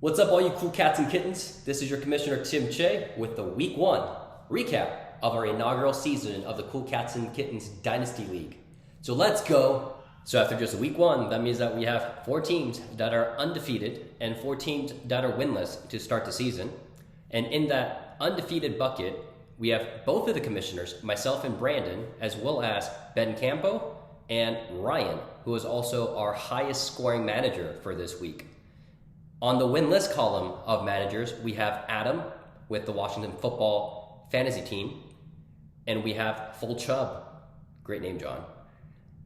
What's up, all you cool cats and kittens? This is your Commissioner Tim Che with the Week 1 recap of our inaugural season of the Cool Cats and Kittens Dynasty League. So let's go. So after just Week 1, that means that we have 4 teams that are undefeated and 4 teams that are winless to start the season. And in that undefeated bucket, we have both of the commissioners, myself and Brandon, as well as bcampo and Ryan, who is also our highest scoring manager for this week. On the win-list column of managers, we have Adam with the Washington football fantasy team, and we have Full Chubb, great name, John,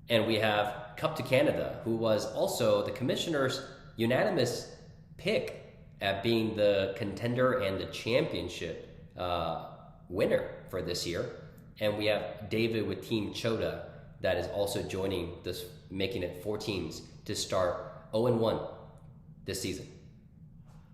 and we have Cup to Canada, who was also the commissioner's unanimous pick at being the contender and the championship winner for this year. And we have David with Team Choeda that is also joining this, making it 4 teams to start 0-1 this season.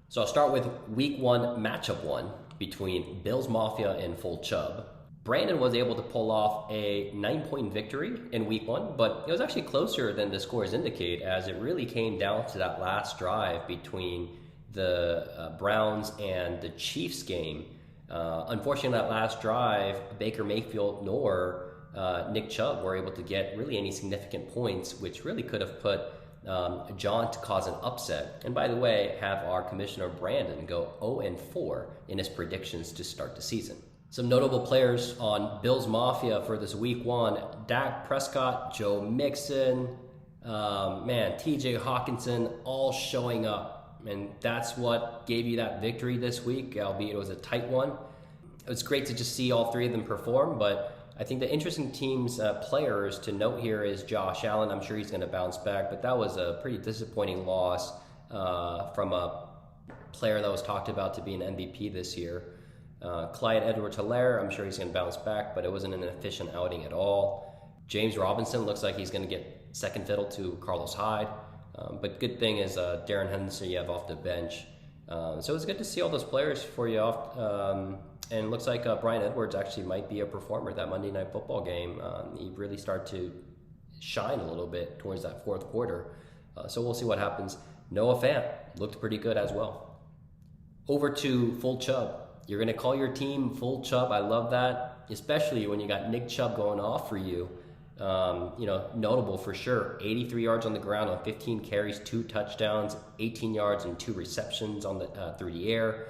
So I'll start with Week 1 matchup 1 between Bills Mafia and Full Chubb. Brandon was able to pull off a 9-point victory in Week 1, but it was actually closer than the scores indicate, as it really came down to that last drive between the Browns and the Chiefs game. Unfortunately, that last drive, Baker Mayfield nor Nick Chubb were able to get really any significant points, which really could have put John to cause an upset. And by the way, have our commissioner Brandon go 0-4 in his predictions to start the season. Some notable players on Bills Mafia for this Week 1: Dak Prescott, Joe Mixon, TJ Hawkinson, all showing up. And that's what gave you that victory this week, albeit it was a tight one. It was great to just see all 3 of them perform, but I think the interesting team's players to note here is Josh Allen. I'm sure he's going to bounce back, but that was a pretty disappointing loss from a player that was talked about to be an MVP this year. Clyde Edwards-Helaire, I'm sure he's going to bounce back, but it wasn't an efficient outing at all. James Robinson looks like he's going to get second fiddle to Carlos Hyde, but good thing is Darren Henderson you have off the bench. So it's good to see all those players for you off. And it looks like Bryan Edwards actually might be a performer that Monday Night Football game. He really started to shine a little bit towards that fourth quarter. So we'll see what happens. Noah Fant looked pretty good as well. Over to Full Chubb. You're going to call your team Full Chubb. I love that, especially when you got Nick Chubb going off for you. Notable for sure. 83 yards on the ground on 15 carries, 2 touchdowns, 18 yards and 2 receptions on the through the air.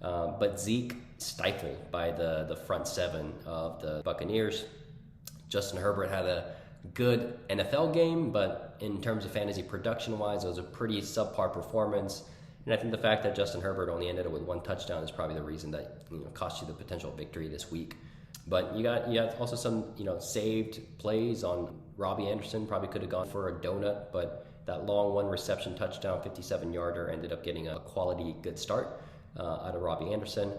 But Zeke stifled by the front 7 of the Buccaneers. Justin Herbert had a good NFL game, but in terms of fantasy production-wise, it was a pretty subpar performance. And I think the fact that Justin Herbert only ended up with 1 touchdown is probably the reason that cost you the potential victory this week. But you got also some saved plays on Robbie Anderson. Probably could have gone for a donut, but that long 1 reception touchdown, 57-yarder, ended up getting a quality good start out of Robbie Anderson.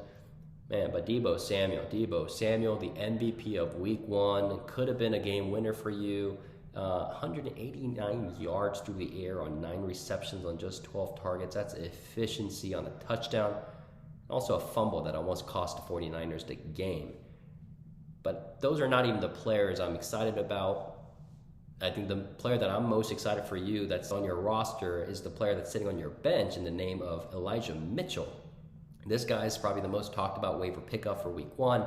Man, but Deebo Samuel, the MVP of Week 1, could have been a game winner for you. 189 yards through the air on 9 receptions on just 12 targets. That's efficiency on a touchdown. Also a fumble that almost cost the 49ers the game. But those are not even the players I'm excited about. I think the player that I'm most excited for you that's on your roster is the player that's sitting on your bench in the name of Elijah Mitchell. This guy is probably the most talked about waiver pickup for Week 1.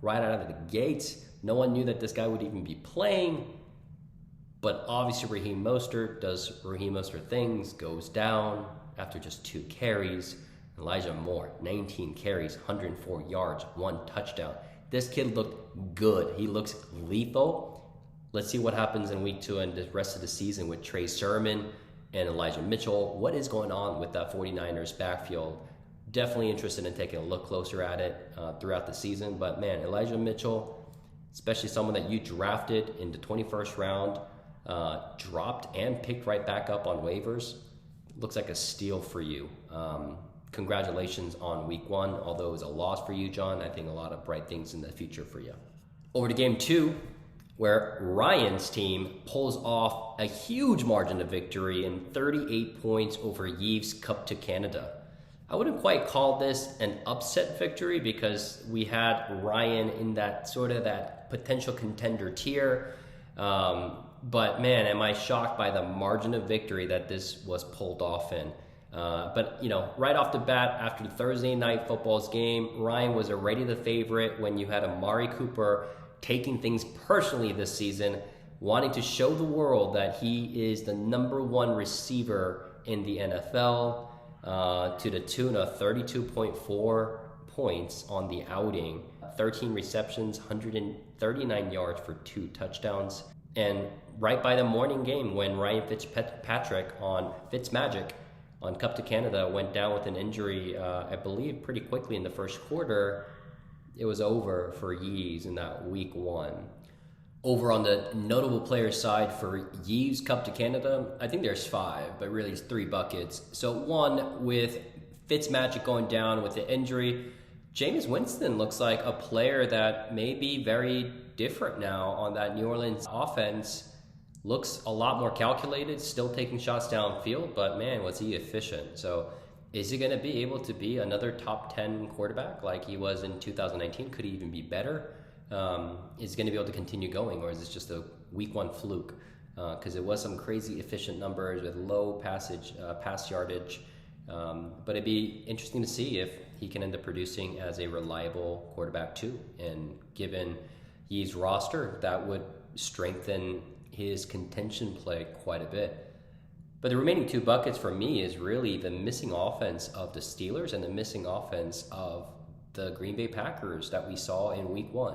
Right out of the gates, no one knew that this guy would even be playing. But obviously Raheem Mostert does Raheem Mostert things, goes down after just 2 carries. Elijah Moore, 19 carries, 104 yards, 1 touchdown. This kid looked good. He looks lethal. Let's see what happens in Week 2 and the rest of the season with Trey Sermon and Elijah Mitchell. What is going on with that 49ers backfield? Definitely interested in taking a look closer at it throughout the season. But man, Elijah Mitchell, especially someone that you drafted in the 21st round, dropped and picked right back up on waivers, looks like a steal for you. Congratulations on Week 1. Although it was a loss for you, John, I think a lot of bright things in the future for you. Over to Game 2, where Ryan's team pulls off a huge margin of victory in 38 points over Yves Cup to Canada. I wouldn't quite call this an upset victory because we had Ryan in that sort of that potential contender tier. But man, am I shocked by the margin of victory that this was pulled off in. But, right off the bat, after the Thursday night football's game, Ryan was already the favorite when you had Amari Cooper taking things personally this season, wanting to show the world that he is the #1 receiver in the NFL, to the tune of 32.4 points on the outing, 13 receptions, 139 yards for 2 touchdowns. And right by the morning game, when Ryan Fitzpatrick on Fitzmagic on Cup to Canada went down with an injury, I believe pretty quickly in the first quarter, it was over for Yeeves in that week 1. Over on the notable player side for Yeeves Cup to Canada, I think there's 5, but really it's 3 buckets. So 1, with Fitzmagic going down with the injury, Jameis Winston looks like a player that may be very different now on that New Orleans offense. Looks a lot more calculated, still taking shots downfield, but man, was he efficient. So is he going to be able to be another top 10 quarterback like he was in 2019? Could he even be better? Is he going to be able to continue going, or is this just a week 1 fluke? Because it was some crazy efficient numbers with low pass yardage. But it'd be interesting to see if he can end up producing as a reliable quarterback too. And given Yee's roster, that would strengthen his contention play quite a bit. But the remaining 2 buckets for me is really the missing offense of the Steelers and the missing offense of the Green Bay Packers that we saw in week 1.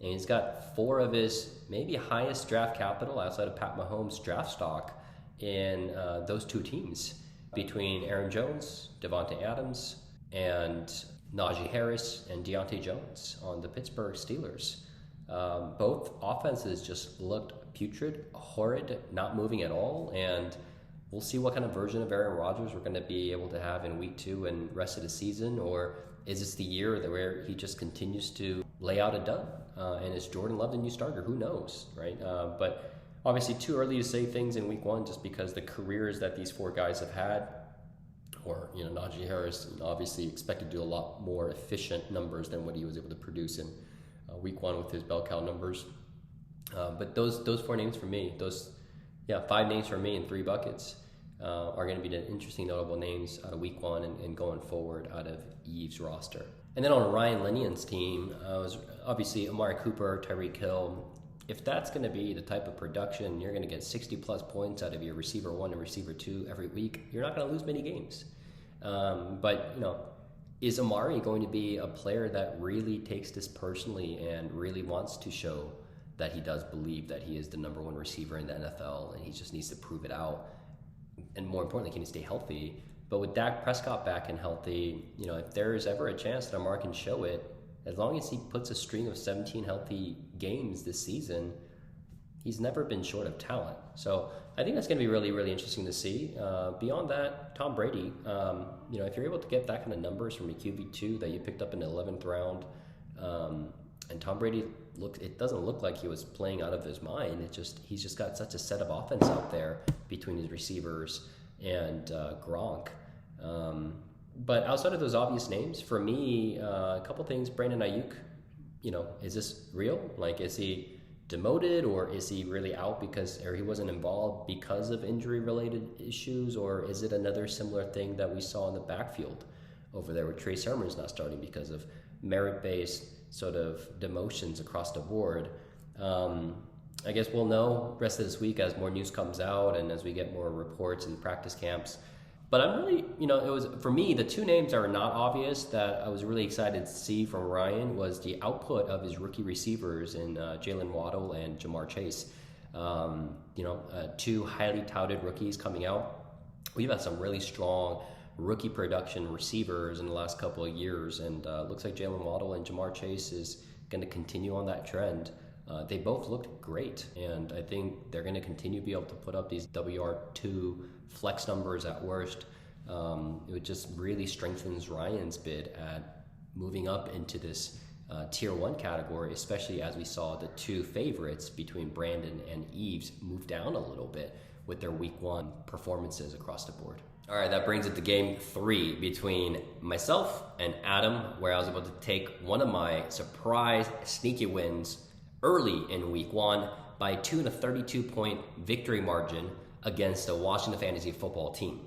And he's got 4 of his maybe highest draft capital outside of Pat Mahomes' draft stock in those 2 teams, between Aaron Jones, Devontae Adams, and Najee Harris and Deontay Jones on the Pittsburgh Steelers. Both offenses just looked putrid, horrid, not moving at all, and we'll see what kind of version of Aaron Rodgers we're going to be able to have in week 2 and rest of the season. Or is this the year where he just continues to lay out a dud? And is Jordan Love the new starter? Who knows, right? But obviously too early to say things in week 1, just because the careers that these 4 guys have had, or Najee Harris obviously expected to do a lot more efficient numbers than what he was able to produce in week 1 with his bell cow numbers. But those 4 names for me, 5 names for me in 3 buckets, are going to be the interesting notable names out of week 1 and going forward out of Yeeves' roster. And then on Ryan Lenihan's team, was obviously Amari Cooper, Tyreek Hill. If that's going to be the type of production, you're going to get 60 plus points out of your receiver 1 and receiver 2 every week, you're not going to lose many games. But is Amari going to be a player that really takes this personally and really wants to show that he does believe that he is the #1 receiver in the NFL, and he just needs to prove it out? And more importantly, can he stay healthy? But with Dak Prescott back and healthy, if there is ever a chance that Amari can show it, as long as he puts a string of 17 healthy games this season, he's never been short of talent. So I think that's going to be really, really interesting to see. Beyond that, Tom Brady, if you're able to get that kind of numbers from a QB2 that you picked up in the 11th round, and Tom Brady, it doesn't look like he was playing out of his mind. He's just got such a set of offense out there between his receivers and Gronk. But outside of those obvious names, for me, a couple things. Brandon Ayuk, is this real? Like, is he demoted, or is he really out or he wasn't involved because of injury-related issues, or is it another similar thing that we saw in the backfield over there where Trey Sermon's not starting because of merit-based sort of demotions across the board? I guess we'll know rest of this week as more news comes out and as we get more reports and practice camps. But I'm really, it was, for me, the 2 names that are not obvious that I was really excited to see from Ryan was the output of his rookie receivers in Jalen Waddle and Jamar Chase. 2 highly touted rookies coming out. We've had some really strong rookie production receivers in the last couple of years, and looks like Jalen Waddle and Jamar Chase is going to continue on that trend. They both looked great, and I think they're going to continue to be able to put up these WR2 flex numbers at worst. It just really strengthens Ryan's bid at moving up into this tier 1 category, especially as we saw the 2 favorites between Brandon and Yeeves move down a little bit with their week 1 performances across the board. All right, that brings it to game 3 between myself and Adam, where I was able to take one of my surprise sneaky wins early in week 1 by a 32-point victory margin against the Washington Fantasy Football team.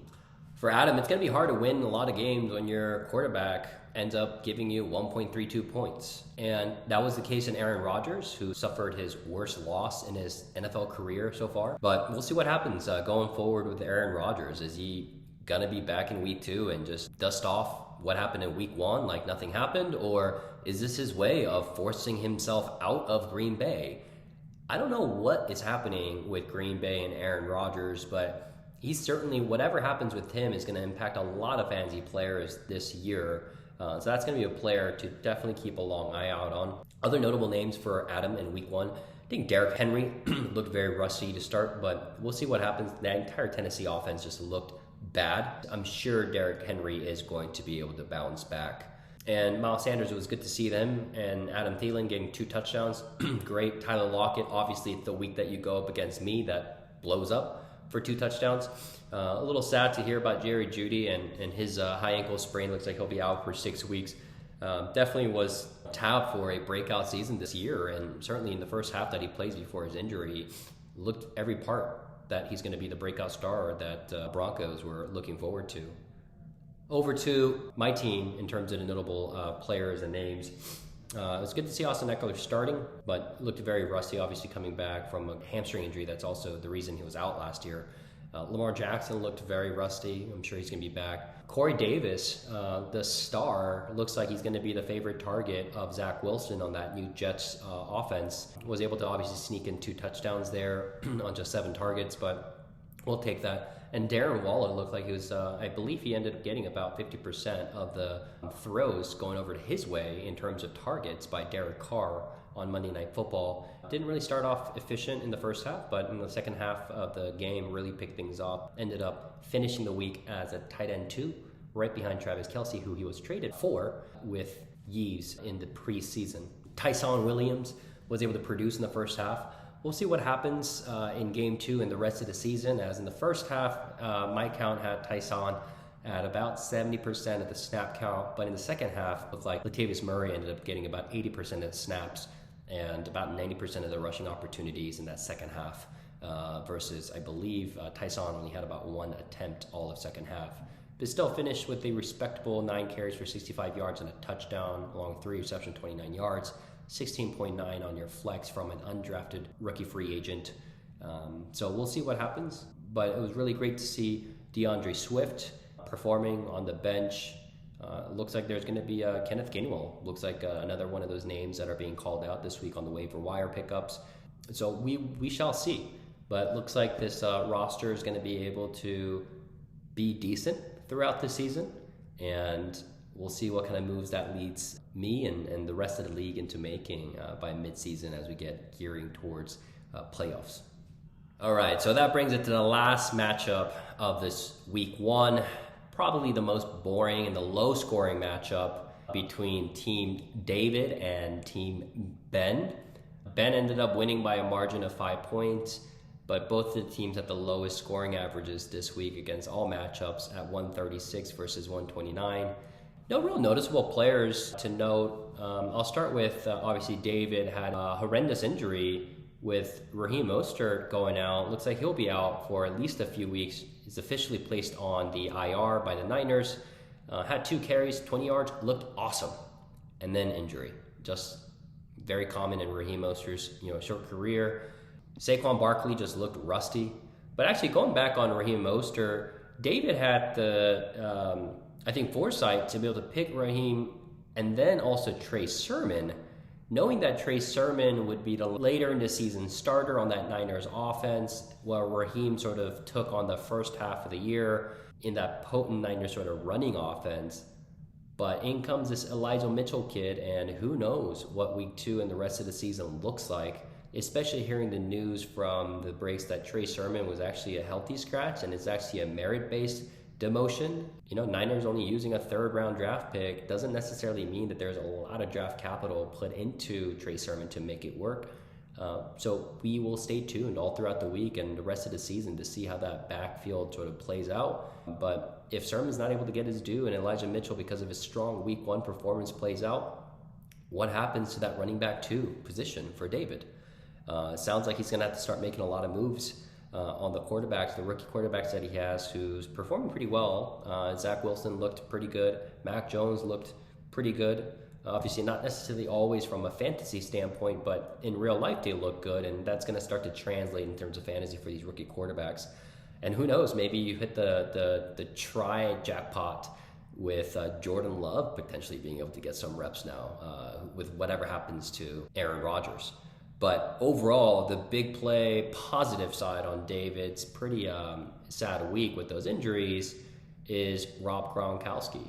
For Adam, it's going to be hard to win a lot of games when your quarterback ends up giving you 1.32 points. And that was the case in Aaron Rodgers, who suffered his worst loss in his NFL career so far. But we'll see what happens going forward with Aaron Rodgers. Is he going to be back in week 2 and just dust off what happened in week 1 like nothing happened? Or is this his way of forcing himself out of Green Bay? I don't know what is happening with Green Bay and Aaron Rodgers, but he's certainly, whatever happens with him is going to impact a lot of fantasy players this year. So that's going to be a player to definitely keep a long eye out on. Other notable names for Adam in week 1. I think Derrick Henry looked very rusty to start, but we'll see what happens. The entire Tennessee offense just looked bad. I'm sure Derrick Henry is going to be able to bounce back. And Miles Sanders, it was good to see them. And Adam Thielen getting 2 touchdowns. Great. Tyler Lockett, obviously the week that you go up against me, that blows up for 2 touchdowns. A little sad to hear about Jerry Jeudy and his high ankle sprain. Looks like he'll be out for 6 weeks. Definitely was tapped for a breakout season this year, and certainly in the first half that he plays before his injury, looked every part that he's going to be the breakout star that Broncos were looking forward to. Over to my team in terms of the notable players and names. It was good to see Austin Eckler starting, but looked very rusty, obviously coming back from a hamstring injury. That's also the reason he was out last year. Lamar Jackson looked very rusty. I'm sure he's going to be back. Corey Davis, the star, looks like he's going to be the favorite target of Zach Wilson on that new Jets offense. Was able to obviously sneak in 2 touchdowns there on just 7 targets, but we'll take that. And Darren Waller looked like he was, I believe he ended up getting about 50% of the throws going over to his way in terms of targets by Derek Carr on Monday Night Football. Didn't really start off efficient in the first half, but in the second half of the game really picked things up. Ended up finishing the week as a tight end 2, right behind Travis Kelce, who he was traded for with Yeeves in the preseason. Tyson Williams was able to produce in the first half. We'll see what happens in game 2 and the rest of the season, as in the first half, my count had Tyson at about 70% of the snap count, but in the second half, it looked like Latavius Murray ended up getting about 80% of the snaps and about 90% of the rushing opportunities in that second half, versus, I believe, Tyson only had about 1 attempt all of second half. But still finished with a respectable 9 carries for 65 yards and a touchdown, along 3 receptions, 29 yards. 16.9 on your flex from an undrafted rookie free agent. So we'll see what happens. But it was really great to see DeAndre Swift performing on the bench. Looks like there's going to be Kenneth Gainwell. Looks like another one of those names that are being called out this week on the waiver wire pickups. So we shall see. But looks like this roster is going to be able to be decent throughout the season. And we'll see what kind of moves that leads me and the rest of the league into making by midseason as we get gearing towards playoffs. All right, so that brings it to the last matchup of this week 1. Probably the most boring and the low-scoring matchup between Team David and Team Ben. Ben ended up winning by a margin of 5 points, but both the teams had the lowest scoring averages this week against all matchups at 136 versus 129. No real noticeable players to note. I'll start with, obviously, David had a horrendous injury with Raheem Mostert going out. Looks like he'll be out for at least a few weeks. He's officially placed on the IR by the Niners. Had 2 carries, 20 yards, looked awesome. And then injury. Just very common in Raheem Mostert's short career. Saquon Barkley just looked rusty. But actually, going back on Raheem Mostert, David had the I think foresight to be able to pick Raheem and then also Trey Sermon, knowing that Trey Sermon would be the later in the season starter on that Niners offense, while Raheem sort of took on the first half of the year in that potent Niners sort of running offense. But in comes this Elijah Mitchell kid, and who knows what week 2 and the rest of the season looks like, especially hearing the news from the breaks that Trey Sermon was actually a healthy scratch and it's actually a merit-based demotion. Niners only using a 3rd round draft pick doesn't necessarily mean that there's a lot of draft capital put into Trey Sermon to make it work. So we will stay tuned all throughout the week and the rest of the season to see how that backfield sort of plays out. But if Sermon's not able to get his due and Elijah Mitchell, because of his strong week 1 performance, plays out, what happens to that running back 2 position for David? It sounds like he's going to have to start making a lot of moves on the quarterbacks, the rookie quarterbacks that he has, who's performing pretty well. Zach Wilson looked pretty good. Mac Jones looked pretty good. Obviously, not necessarily always from a fantasy standpoint, but in real life they look good, and that's going to start to translate in terms of fantasy for these rookie quarterbacks. And who knows, maybe you hit the try jackpot with Jordan Love potentially being able to get some reps now with whatever happens to Aaron Rodgers. But overall, the big play positive side on David's pretty sad week with those injuries is Rob Gronkowski.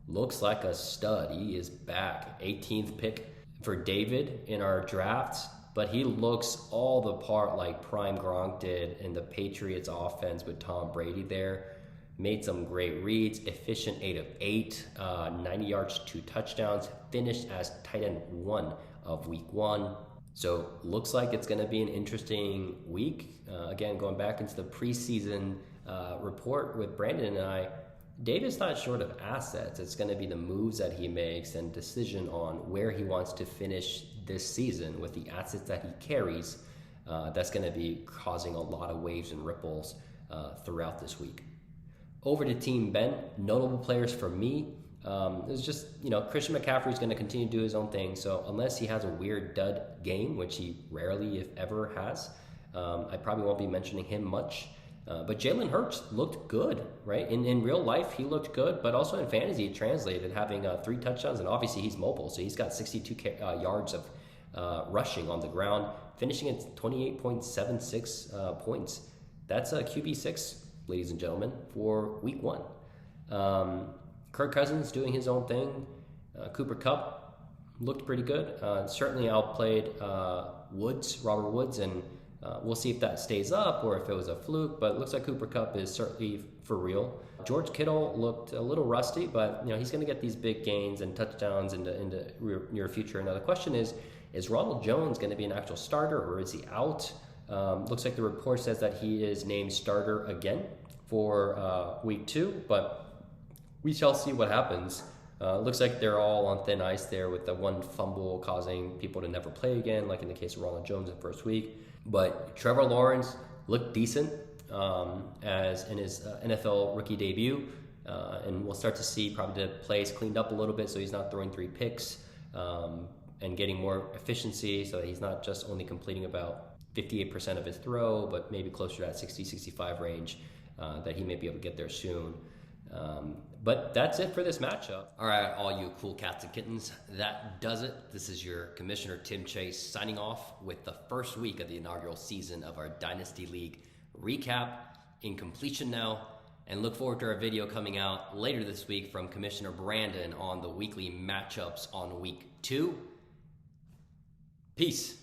Looks like a stud. He is back. 18th pick for David in our drafts, but he looks all the part like prime Gronk did in the Patriots offense with Tom Brady there. Made some great reads, efficient 8 of 8, 90 yards, 2 touchdowns, finished as tight end 1 of week 1. So looks like it's going to be an interesting week. Again, going back into the preseason report with Brandon and I, David's not short of assets. It's going to be the moves that he makes and decision on where he wants to finish this season with the assets that he carries. That's going to be causing a lot of waves and ripples throughout this week. Over to Team Ben, notable players for me. It's just, Christian McCaffrey's going to continue to do his own thing. So unless he has a weird dud game, which he rarely, if ever, has, I probably won't be mentioning him much. But Jalen Hurts looked good, right? In real life, he looked good, but also in fantasy, it translated, having 3 touchdowns, and obviously he's mobile, so he's got 62 yards of rushing on the ground, finishing at 28.76 points. That's a QB6, ladies and gentlemen, for week 1. Kirk Cousins doing his own thing. Cooper Kupp looked pretty good. Certainly outplayed Robert Woods, and we'll see if that stays up or if it was a fluke, but it looks like Cooper Kupp is certainly for real. George Kittle looked a little rusty, but he's going to get these big gains and touchdowns in the near future. Now the question is Ronald Jones going to be an actual starter, or is he out? Looks like the report says that he is named starter again for week 2, but we shall see what happens. Looks like they're all on thin ice there, with the one fumble causing people to never play again, like in the case of Ronald Jones in the first week. But Trevor Lawrence looked decent as in his NFL rookie debut, and we'll start to see probably the plays cleaned up a little bit, so he's not throwing 3 picks and getting more efficiency, so that he's not just only completing about 58% of his throw, but maybe closer to that 60-65 range, that he may be able to get there soon. But that's it for this matchup. All right, all you cool cats and kittens, that does it. This is your Commissioner Tim Chase signing off with the first week of the inaugural season of our Dynasty League recap in completion now, and look forward to our video coming out later this week from Commissioner Brandon on the weekly matchups on week 2. Peace.